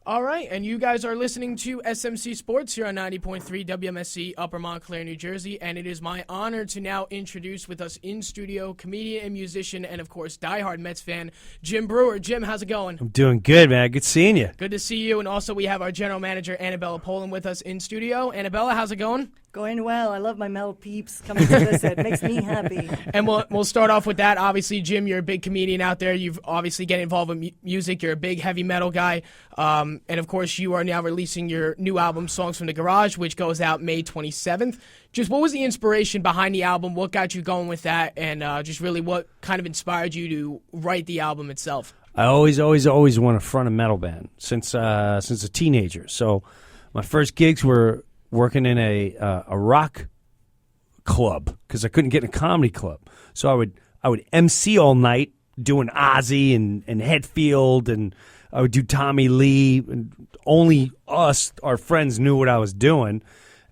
All right, and you guys are listening to SMC Sports here on 90.3 WMSC, Upper Montclair, New Jersey, and it is my honor to now introduce with us in studio comedian and musician and, of course, diehard Mets fan, Jim Breuer. Jim, how's it going? I'm doing good, man. Good seeing you. Good to see you, and also we have our general manager, Annabella Poland, with us in studio. Annabella, how's it going? Going well. I love my metal peeps coming to visit. Makes me happy. And we'll start off with that. Obviously, Jim, you're a big comedian out there. You've obviously get involved with music. You're a big heavy metal guy. And, of course, you are now releasing your new album, Songs from the Garage, which goes out May 27th. Just what was the inspiration behind the album? What got you going with that? And just really what kind of inspired you to write the album itself? I always want to front a metal band since a teenager. So my first gigs were working in a rock club because I couldn't get in a comedy club. So I would MC all night doing Ozzy and Hetfield, and I would do Tommy Lee. And only us, our friends, knew what I was doing,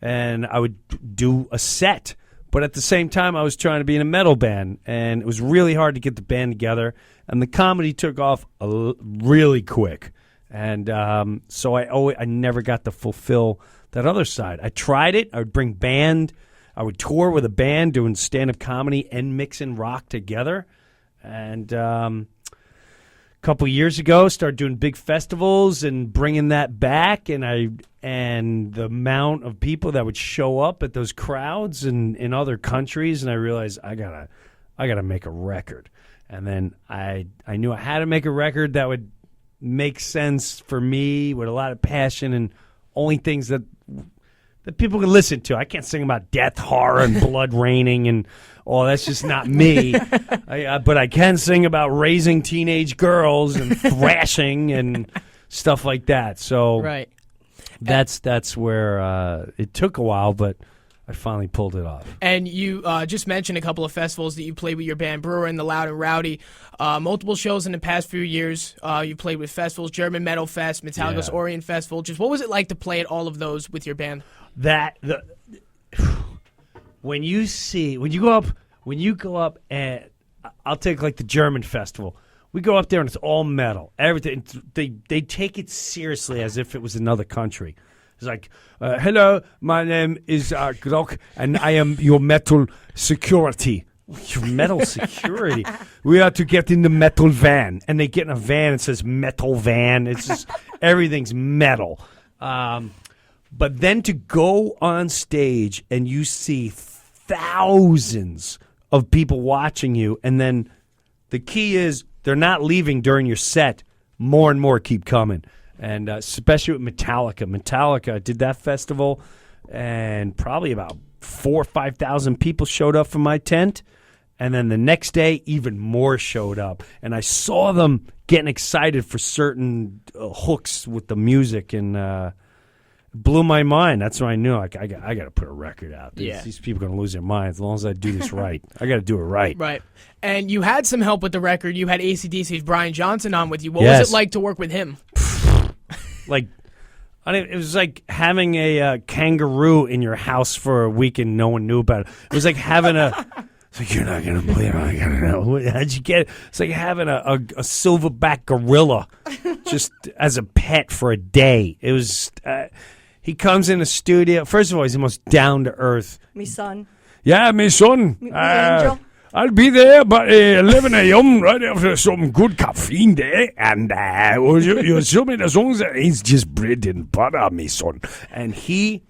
and I would do a set. But at the same time, I was trying to be in a metal band, and it was really hard to get the band together. And the comedy took off really quick, and so I never got to fulfill that other side. I tried it. I would bring band. I would tour with a band doing stand-up comedy and mixing rock together. And a couple years ago, started doing big festivals and bringing that back. And the amount of people that would show up at those crowds in other countries, and I realized I gotta make a record. And then I knew I had to make a record that would make sense for me with a lot of passion and only things that people can listen to. I can't sing about death, horror, and blood raining, and that's just not me. But I can sing about raising teenage girls and thrashing and stuff like that. So Right. that's where it took a while, but I finally pulled it off. And you just mentioned a couple of festivals that you played with your band, Breuer and the Loud and Rowdy. Multiple shows in the past few years. You played with festivals, German Metal Fest, Metallica's Orient Festival. Just what was it like to play at all of those with your band? When you go up and I'll take like the German festival. We go up there and it's all metal. Everything they take it seriously as if it was another country. It's like, hello, my name is Glock, and I am your metal security. Your metal security? We are to get in the metal van. And they get in a van, it says metal van. It's just, everything's metal. But then to go on stage and you see thousands of people watching you, and then the key is they're not leaving during your set. More and more keep coming. And especially with Metallica. Metallica did that festival, and probably about 4,000 or 5,000 people showed up for my tent. And then the next day, even more showed up. And I saw them getting excited for certain hooks with the music, and it blew my mind. That's when I knew I got to put a record out. These people are going to lose their minds as long as I do this right. I got to do it right. Right. And you had some help with the record. You had AC/DC's Brian Johnson on with you. What was it like to work with him? It was like having a kangaroo in your house for a week and no one knew about it. It was like having it's like, you're not going to believe it. How'd you get it? It's like having a silverback gorilla just as a pet for a day. It was, he comes in the studio. First of all, he's the most down-to-earth. Me son. Yeah, me son. Me angel. I'll be there about 11 a.m. right after some good caffeine there, and you show me the songs. It's just bread and butter, me son. And he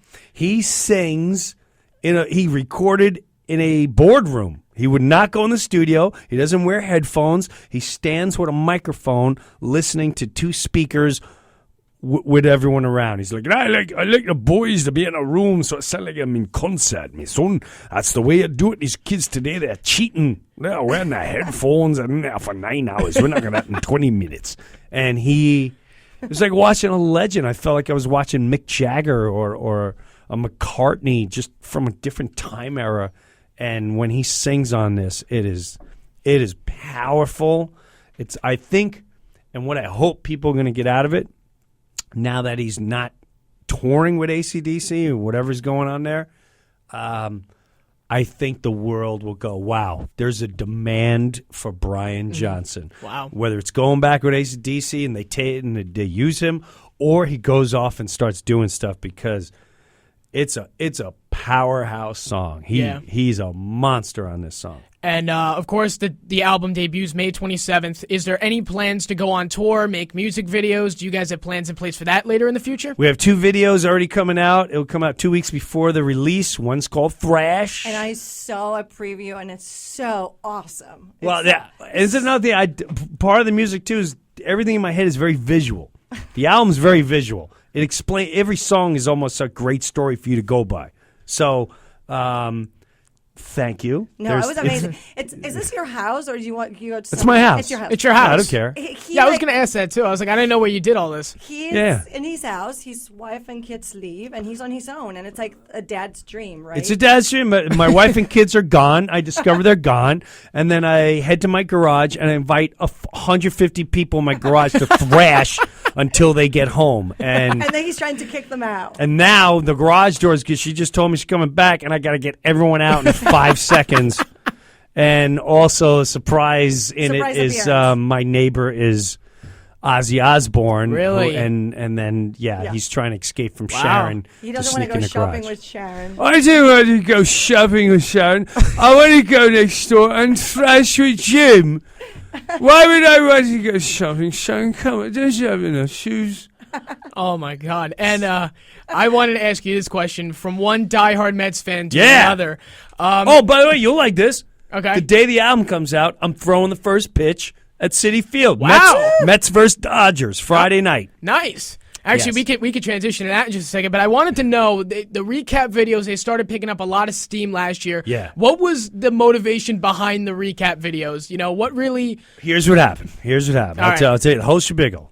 sings he recorded in a boardroom. He would not go in the studio. He doesn't wear headphones. He stands with a microphone, listening to two speakers with everyone around. He's like, I like the boys to be in a room so it sounds like I'm in concert, me son. That's the way you do it. These kids today, they're cheating. They're wearing their headphones and in there for 9 hours. We're not going to that in 20 minutes. And it was like watching a legend. I felt like I was watching Mick Jagger or a McCartney, just from a different time era. And when he sings on this, it is powerful. I think, and what I hope people are going to get out of it, now that he's not touring with AC/DC or whatever's going on there, I think the world will go, wow, there's a demand for Brian Johnson. Wow. Whether it's going back with AC/DC and they use him, or he goes off and starts doing stuff because it's a powerhouse song. He's a monster on this song. And, of course, the album debuts May 27th. Is there any plans to go on tour, make music videos? Do you guys have plans in place for that later in the future? We have 2 videos already coming out. It'll come out 2 weeks before the release. One's called Thrash. And I saw a preview, and it's so awesome. Well, it's another thing. Part of the music, too, is everything in my head is very visual. The album's very visual. Every song is almost a great story for you to go by. So, thank you. No, it was amazing. Is this your house, or do you want you? It's my house. It's your house. It's your house. I don't care. I was going to ask that too. I was like, I didn't know where you did all this. He's in his house. His wife and kids leave, and he's on his own. And it's like a dad's dream, right? It's a dad's dream. My wife and kids are gone. I discover they're gone, and then I head to my garage and I invite 150 people in my garage to thrash until they get home. And then he's trying to kick them out. And now the garage doors, because she just told me she's coming back, and I got to get everyone out in 5 seconds. And also a surprise in it is my neighbor is Ozzy Osbourne. Really? And then, he's trying to escape from Sharon. He doesn't want to go shopping with Sharon. I do want to go shopping with Sharon. I want to go next door and thrash with Jim. Why would I want to go shopping, Sharon? Come on, don't you have enough shoes? Oh, my God. And I wanted to ask you this question from one diehard Mets fan to another. By the way, you'll like this. Okay. The day the album comes out, I'm throwing the first pitch at Citi Field. Wow. Mets versus Dodgers, Friday night. Nice. Actually, we could transition to that in just a second, but I wanted to know, the recap videos, they started picking up a lot of steam last year. Yeah. What was the motivation behind the recap videos? You know, what really... Here's what happened. I'll tell you the whole shabiggle.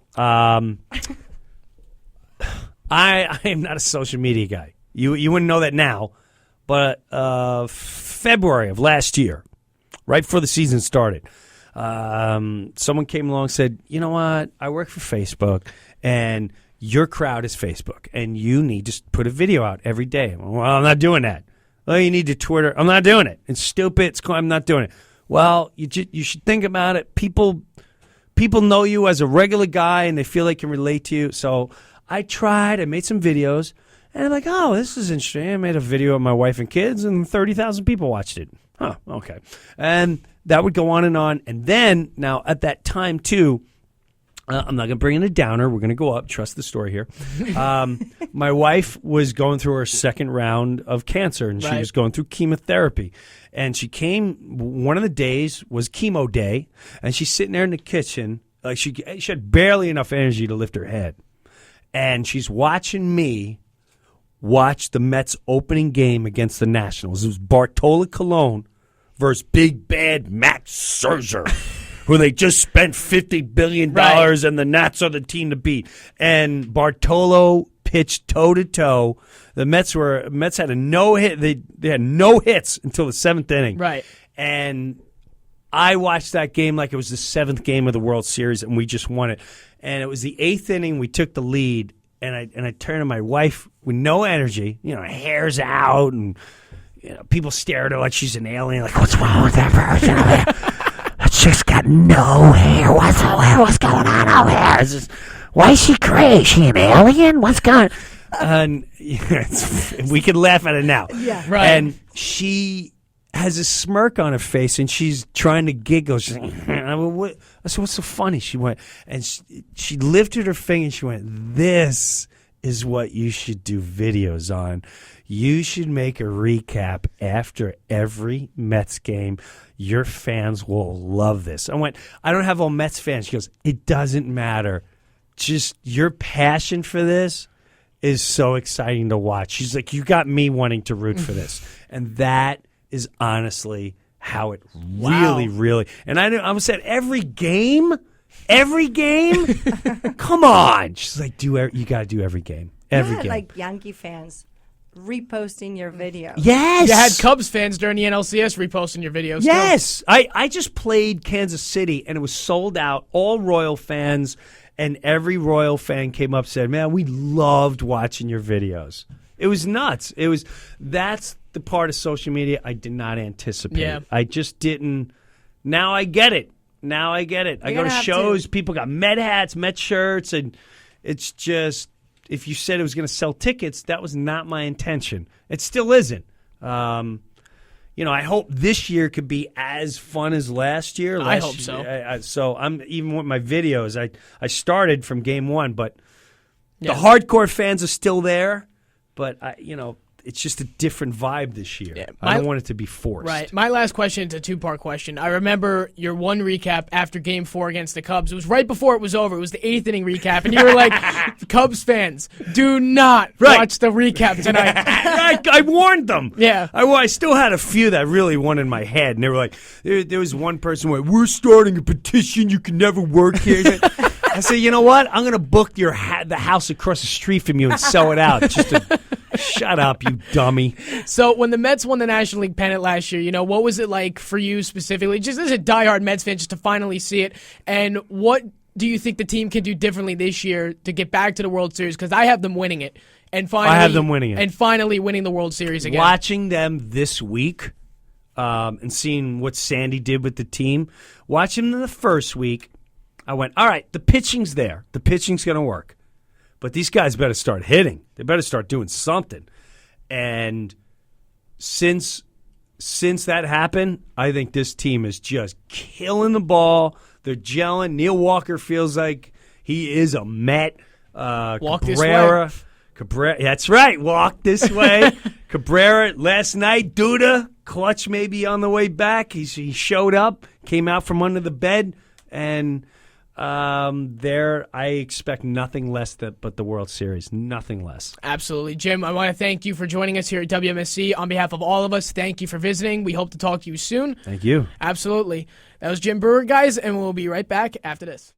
I am not a social media guy. You wouldn't know that now, but February of last year, right before the season started, someone came along and said, you know what, I work for Facebook, and your crowd is Facebook, and you need to put a video out every day. Well, I'm not doing that. Well, you need to Twitter. I'm not doing it. It's stupid. I'm not doing it. Well, you should think about it. People know you as a regular guy, and they feel they can relate to you. So I made some videos, and I'm like, oh, this is interesting. I made a video of my wife and kids, and 30,000 people watched it. Huh, okay. And that would go on. And then, now, at that time, too, I'm not going to bring in a downer. We're going to go up. Trust the story here. My wife was going through her second round of cancer, and she was going through chemotherapy. And she came, one of the days was chemo day, and she's sitting there in the kitchen. Like she had barely enough energy to lift her head. And she's watching me watch the Mets opening game against the Nationals. It was Bartola Colon versus Big Bad Max Scherzer. Who they just spent $50 billion, and the Nats are the team to beat. And Bartolo pitched toe-to-toe. The Mets had a no-hit. They had no hits until the 7th inning. Right. And I watched that game like it was the 7th game of the World Series, and we just won it. And it was the 8th inning. We took the lead, and I turned to my wife with no energy. You know, her hair's out, and people stare at her like she's an alien. Like, what's wrong with that person? She's got no hair. What's going on over here? Why is she gray? Is she an alien? What's going on? And we can laugh at it now. Yeah. Right. And she has a smirk on her face, and she's trying to giggle. She's like, I said, what's so funny? She went, and she lifted her finger, and she went, this is what you should do videos on. You should make a recap after every Mets game. Your fans will love this. I went, I don't have all Mets fans. She goes, it doesn't matter. Just your passion for this is so exciting to watch. She's like, you got me wanting to root for this. And that is honestly how it really. And I said, every game? Come on. She's like, you got to do every game. Every game. Like Yankee fans reposting your video. Yes. You had Cubs fans during the NLCS reposting your videos. Yes. I just played Kansas City, and it was sold out. All Royal fans, and every Royal fan came up and said, man, we loved watching your videos. It was nuts. That's the part of social media I did not anticipate. Yeah. I just didn't. Now I get it. I go to shows. People got Met hats, Met shirts, and It's just, if you said it was going to sell tickets, that was not my intention. It still isn't. I hope this year could be as fun as last year. I hope so. So I'm even with my videos. I started from game one, but the hardcore fans are still there. But it's just a different vibe this year. Yeah, I don't want it to be forced. Right. My last question is a two-part question. I remember your one recap after Game 4 against the Cubs. It was right before it was over. It was the 8th inning recap, and you were like, Cubs fans, do not watch the recap tonight. I warned them. Yeah. I still had a few that really won in my head, and they were like, there was one person who went, we're starting a petition, you can never work here. I said, you know what? I'm going to book the house across the street from you and sell it out. Shut up, you dummy. So when the Mets won the National League pennant last year, what was it like for you specifically, just as a diehard Mets fan, just to finally see it? And what do you think the team can do differently this year to get back to the World Series? Because I have them winning it. And finally, I have them winning it. And finally winning the World Series again. Watching them this week and seeing what Sandy did with the team, watching them the first week, I went, all right, the pitching's there. The pitching's going to work. But these guys better start hitting. They better start doing something. And since that happened, I think this team is just killing the ball. They're gelling. Neil Walker feels like he is a Met. Walk this way. Cabrera, that's right. Walk this way. Cabrera last night. Duda, clutch maybe on the way back. He showed up, came out from under the bed, and I expect nothing less but the World Series. Nothing less. Absolutely. Jim, I want to thank you for joining us here at WMSC. On behalf of all of us, thank you for visiting. We hope to talk to you soon. Thank you. Absolutely. That was Jim Breuer, guys, and we'll be right back after this.